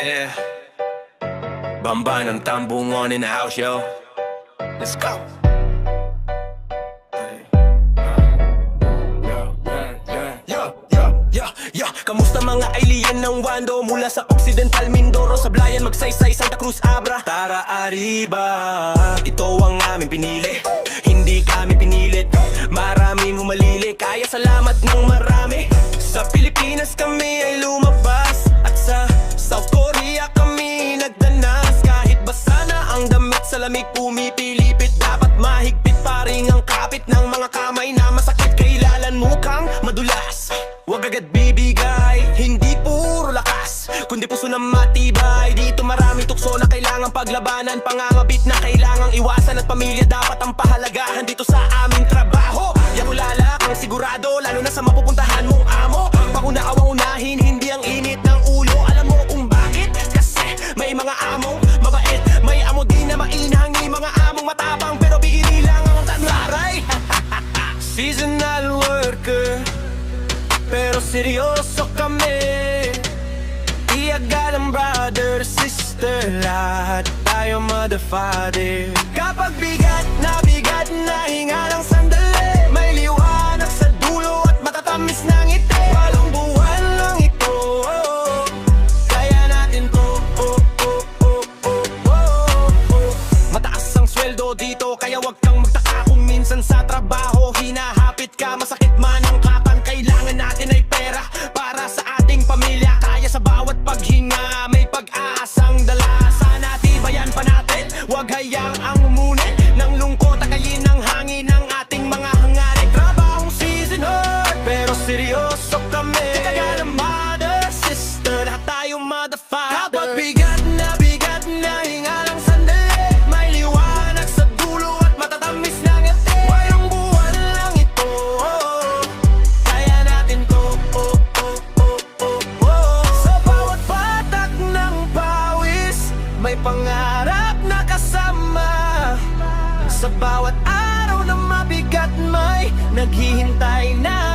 Yeah. Bamba ng tambungan in the house, yo. Let's go. Kamusta mga alien ng Wando? Mula sa Occidental Mindoro, Sablayan, Magsaysay, Santa Cruz, Abra, Tara, Arriba. Ito ang aming pinili, hindi kami pinilit. Maraming humalili, kaya salamat ng marami. Sa Pilipinas kami ay lumabas, at sa South Korea kami nagdanas. Kahit basa na ang damit sa lamig pumipilipit, dapat mahigpit pa rin ang kapit ng mga kamay na masakit. Kailangan mukhang madulas, huwag agad bibigay, hindi puro lakas, kundi puso na matibay. Dito marami tukso na kailangang paglabanan, pangangabit na kailangang iwasan, at pamilya dapat ang pahalagahan dito sa aming trabaho. Yakulala kang sigurado, lalo na sa mapupuntahan mong amo. Pauna awang unahin, hindi ang init ng ulo. Alam mo kung bakit? Kasi may mga among mabait, may amo din na mainhangi, mga among matapang pero bihiri lang ang tanaray. Seasonal worker, pero seryoso kami. Iyagal ang brother, sister, lahat tayo mother, father. Kapag bigat na hinga lang sandali, may liwanag sa dulo at matatamis ng ngiti. Walong buwan lang ito, kaya natin to. Mataas ang sweldo dito, kaya wag kang magtaka kung minsan sa trabaho hinahapit ka. Masakit man ang kapan, kailangan natin ay pera para sa ating pamilya. Kaya sa bawat paghinga may pag-asang dala. Sana tibayan pa natin, wag hayang ang umunit ng lungkot, takayin ng hangin ng ating mga hangarin. Trabahong season hard, pero seryoso kami. Kaya ng mother, sister, lahat tayo mother, father. Kapag bigat na hinga lang sandali, may liwanag sa dulo at matatamis na ngiti. Walang buwan lang ito, kaya natin to. Sa bawat patak ng pawis, may pangarap na kasama. Sa bawat araw na mabigat, may naghihintay na